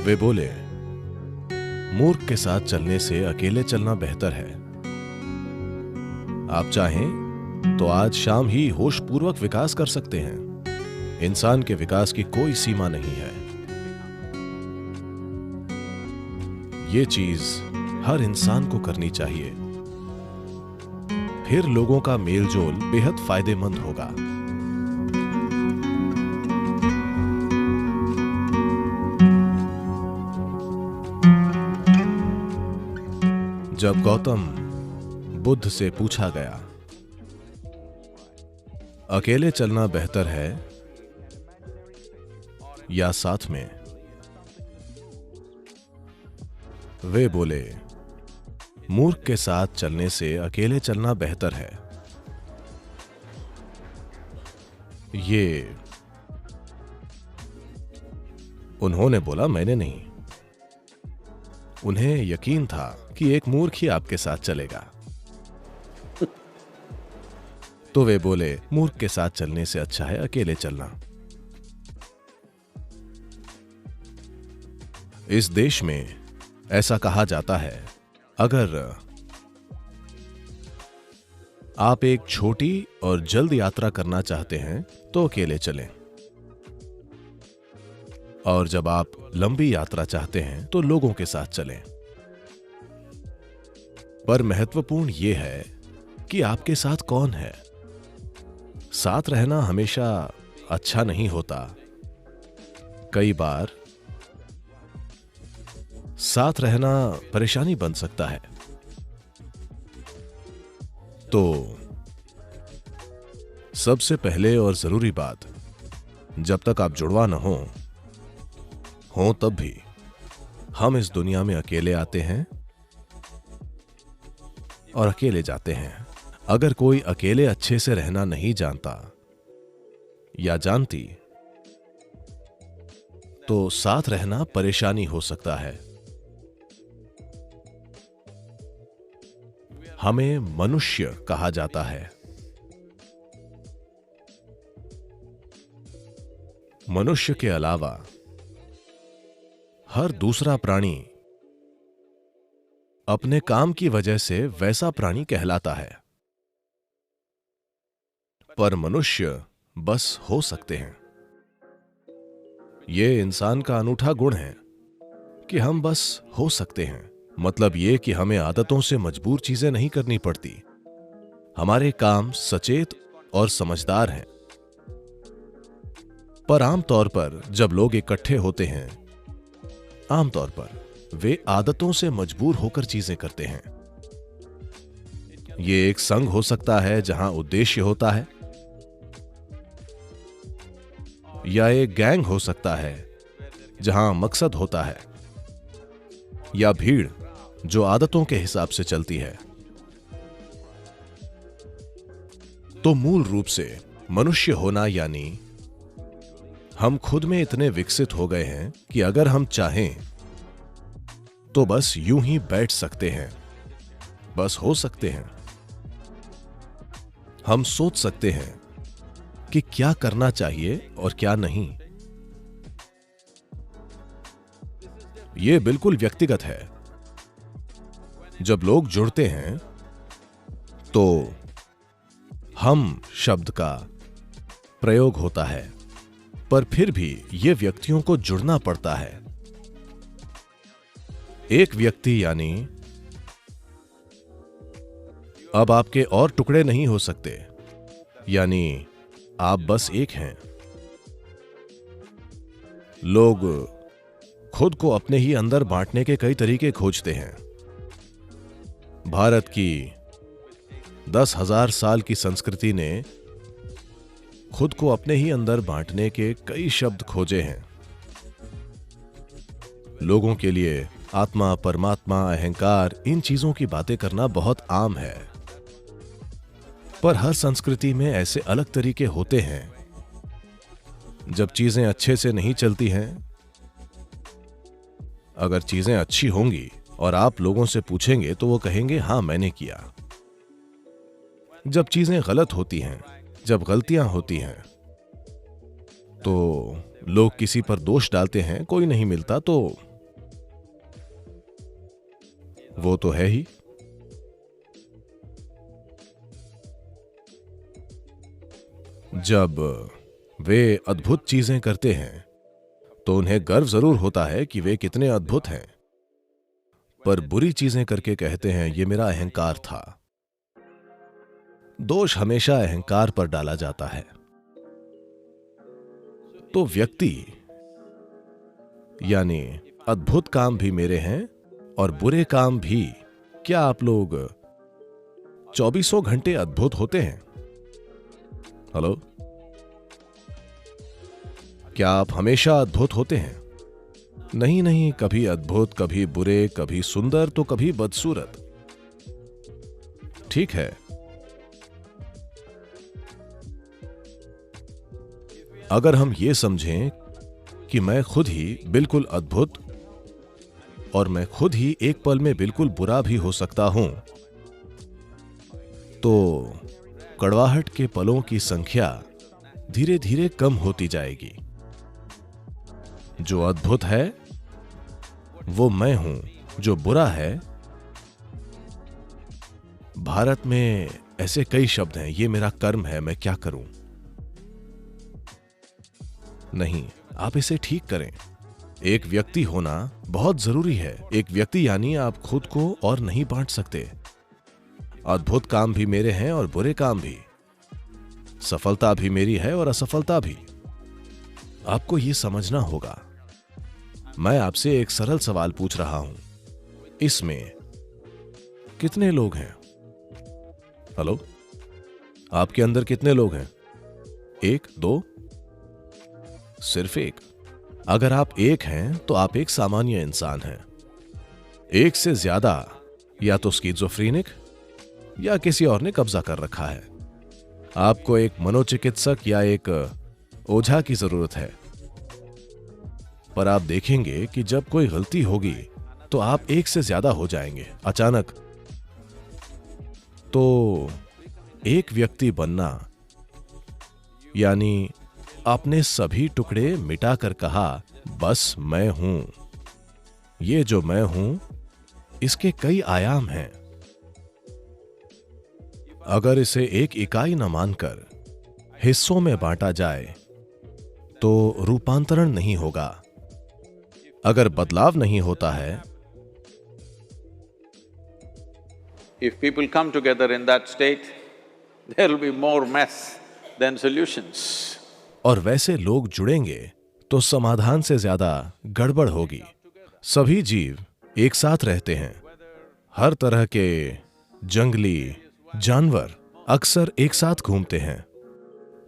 वे बोले, मूर्ख के साथ चलने से अकेले चलना बेहतर है। आप चाहें तो आज शाम ही होशपूर्वक विकास कर सकते हैं। इंसान के विकास की कोई सीमा नहीं है। ये चीज हर इंसान को करनी चाहिए, फिर लोगों का मेलजोल बेहद फायदेमंद होगा। जब गौतम बुद्ध से पूछा गया, अकेले चलना बेहतर है या साथ में, वे बोले, मूर्ख के साथ चलने से अकेले चलना बेहतर है। ये उन्होंने बोला, मैंने नहीं। उन्हें यकीन था कि एक मूर्ख ही आपके साथ चलेगा। तो वे बोले, मूर्ख के साथ चलने से अच्छा है अकेले चलना। इस देश में ऐसा कहा जाता है, अगर आप एक छोटी और जल्द यात्रा करना चाहते हैं तो अकेले चलें, और जब आप लंबी यात्रा चाहते हैं तो लोगों के साथ चलें। पर महत्वपूर्ण यह है कि आपके साथ कौन है। साथ रहना हमेशा अच्छा नहीं होता। कई बार साथ रहना परेशानी बन सकता है। तो सबसे पहले और जरूरी बात, जब तक आप जुड़वा न हो तब भी हम इस दुनिया में अकेले आते हैं और अकेले जाते हैं। अगर कोई अकेले अच्छे से रहना नहीं जानता या जानती तो साथ रहना परेशानी हो सकता है। हमें मनुष्य कहा जाता है। मनुष्य के अलावा हर दूसरा प्राणी अपने काम की वजह से वैसा प्राणी कहलाता है, पर मनुष्य बस हो सकते हैं। यह इंसान का अनूठा गुण है कि हम बस हो सकते हैं। मतलब यह कि हमें आदतों से मजबूर चीजें नहीं करनी पड़ती। हमारे काम सचेत और समझदार हैं। पर आमतौर पर जब लोग इकट्ठे होते हैं, आमतौर पर वे आदतों से मजबूर होकर चीजें करते हैं। यह एक संघ हो सकता है जहां उद्देश्य होता है, या एक गैंग हो सकता है जहां मकसद होता है, या भीड़ जो आदतों के हिसाब से चलती है। तो मूल रूप से मनुष्य होना यानी हम खुद में इतने विकसित हो गए हैं कि अगर हम चाहें तो बस यूं ही बैठ सकते हैं, बस हो सकते हैं। हम सोच सकते हैं कि क्या करना चाहिए और क्या नहीं। यह बिल्कुल व्यक्तिगत है। जब लोग जुड़ते हैं तो हम शब्द का प्रयोग होता है, पर फिर भी यह व्यक्तियों को जुड़ना पड़ता है। एक व्यक्ति यानी अब आपके और टुकड़े नहीं हो सकते, यानी आप बस एक हैं। लोग खुद को अपने ही अंदर बांटने के कई तरीके खोजते हैं। भारत की 10,000 साल की संस्कृति ने खुद को अपने ही अंदर बांटने के कई शब्द खोजे हैं। लोगों के लिए आत्मा, परमात्मा, अहंकार, इन चीजों की बातें करना बहुत आम है। पर हर संस्कृति में ऐसे अलग तरीके होते हैं। जब चीजें अच्छे से नहीं चलती हैं, अगर चीजें अच्छी होंगी और आप लोगों से पूछेंगे तो वो कहेंगे, हां मैंने किया। जब चीजें गलत होती हैं, जब गलतियां होती हैं, तो लोग किसी पर दोष डालते हैं, कोई नहीं मिलता तो वो तो है ही। जब वे अद्भुत चीजें करते हैं तो उन्हें गर्व जरूर होता है कि वे कितने अद्भुत हैं, पर बुरी चीजें करके कहते हैं ये मेरा अहंकार था। दोष हमेशा अहंकार पर डाला जाता है। तो व्यक्ति यानी अद्भुत काम भी मेरे हैं और बुरे काम भी। क्या आप लोग 24 घंटे अद्भुत होते हैं? हेलो, क्या आप हमेशा अद्भुत होते हैं? नहीं नहीं, कभी अद्भुत, कभी बुरे, कभी सुंदर तो कभी बदसूरत। ठीक है, अगर हम ये समझें कि मैं खुद ही बिल्कुल अद्भुत और मैं खुद ही एक पल में बिल्कुल बुरा भी हो सकता हूं, तो कड़वाहट के पलों की संख्या धीरे धीरे कम होती जाएगी। जो अद्भुत है वो मैं हूं, जो बुरा है, भारत में ऐसे कई शब्द हैं, ये मेरा कर्म है, मैं क्या करूं। नहीं, आप इसे ठीक करें। एक व्यक्ति होना बहुत जरूरी है। एक व्यक्ति यानी आप खुद को और नहीं बांट सकते। अद्भुत काम भी मेरे हैं और बुरे काम भी। सफलता भी मेरी है और असफलता भी। आपको यह समझना होगा। मैं आपसे एक सरल सवाल पूछ रहा हूं, इसमें कितने लोग हैं? हेलो, आपके अंदर कितने लोग हैं? एक, दो? सिर्फ एक। अगर आप एक हैं तो आप एक सामान्य इंसान हैं। एक से ज्यादा या तो स्किज़ोफ्रेनिक या किसी और ने कब्जा कर रखा है। आपको एक मनोचिकित्सक या एक ओझा की जरूरत है। पर आप देखेंगे कि जब कोई गलती होगी तो आप एक से ज्यादा हो जाएंगे अचानक। तो एक व्यक्ति बनना यानी आपने सभी टुकड़े मिटाकर कहा बस मैं हूं। ये जो मैं हूं इसके कई आयाम हैं। अगर इसे एक इकाई न मानकर हिस्सों में बांटा जाए तो रूपांतरण नहीं होगा। अगर बदलाव नहीं होता है, If people come together in that state, there will be more mess than solutions. और वैसे लोग जुड़ेंगे तो समाधान से ज्यादा गड़बड़ होगी। सभी जीव एक साथ रहते हैं। हर तरह के जंगली जानवर अक्सर एक साथ घूमते हैं।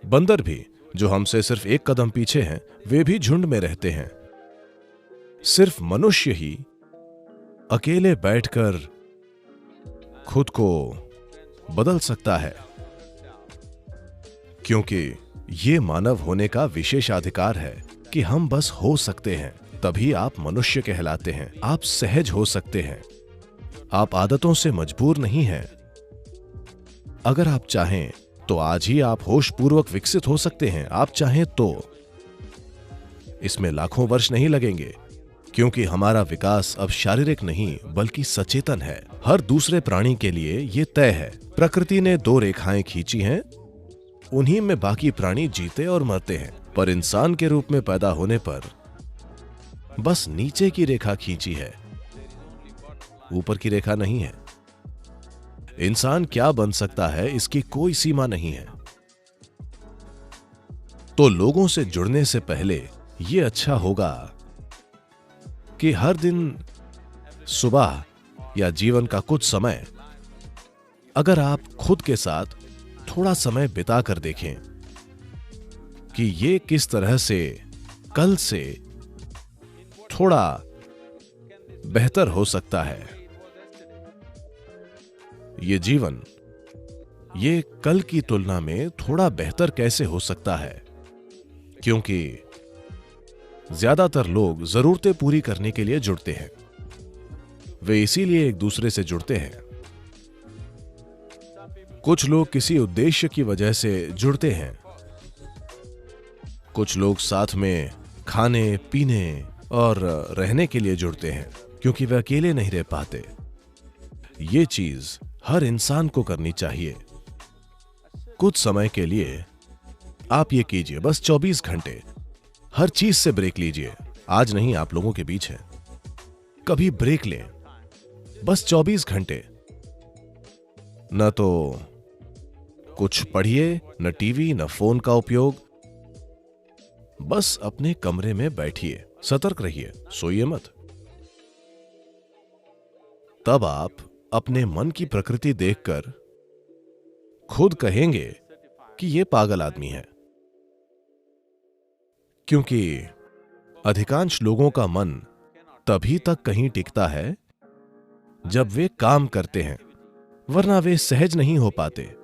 बंदर भी, जो हमसे सिर्फ एक कदम पीछे हैं, वे भी झुंड में रहते हैं। सिर्फ मनुष्य ही अकेले बैठकर खुद को बदल सकता है, क्योंकि ये मानव होने का विशेषाधिकार है कि हम बस हो सकते हैं। तभी आप मनुष्य कहलाते हैं। आप सहज हो सकते हैं। आप आदतों से मजबूर नहीं हैं। अगर आप चाहें तो आज ही आप होशपूर्वक विकसित हो सकते हैं। आप चाहें तो इसमें लाखों वर्ष नहीं लगेंगे, क्योंकि हमारा विकास अब शारीरिक नहीं बल्कि सचेतन है। हर दूसरे प्राणी के लिए यह तय है। प्रकृति ने दो रेखाएं खींची हैं, उन्हीं में बाकी प्राणी जीते और मरते हैं। पर इंसान के रूप में पैदा होने पर बस नीचे की रेखा खींची है, ऊपर की रेखा नहीं है। इंसान क्या बन सकता है इसकी कोई सीमा नहीं है। तो लोगों से जुड़ने से पहले यह अच्छा होगा कि हर दिन सुबह या जीवन का कुछ समय अगर आप खुद के साथ थोड़ा समय बिता कर देखें कि ये किस तरह से कल से थोड़ा बेहतर हो सकता है। ये जीवन ये कल की तुलना में थोड़ा बेहतर कैसे हो सकता है, क्योंकि ज्यादातर लोग जरूरतें पूरी करने के लिए जुड़ते हैं। वे इसीलिए एक दूसरे से जुड़ते हैं। कुछ लोग किसी उद्देश्य की वजह से जुड़ते हैं। कुछ लोग साथ में खाने पीने और रहने के लिए जुड़ते हैं, क्योंकि वे अकेले नहीं रह पाते। ये चीज हर इंसान को करनी चाहिए। कुछ समय के लिए आप ये कीजिए, बस 24 घंटे हर चीज से ब्रेक लीजिए। आज नहीं, आप लोगों के बीच है, कभी ब्रेक लें, बस 24 घंटे। न तो कुछ पढ़िए, न टीवी, न फोन का उपयोग, बस अपने कमरे में बैठिए, सतर्क रहिए, सोइए मत। तब आप अपने मन की प्रकृति देखकर खुद कहेंगे कि यह पागल आदमी है। क्योंकि अधिकांश लोगों का मन तभी तक कहीं टिकता है जब वे काम करते हैं, वरना वे सहज नहीं हो पाते।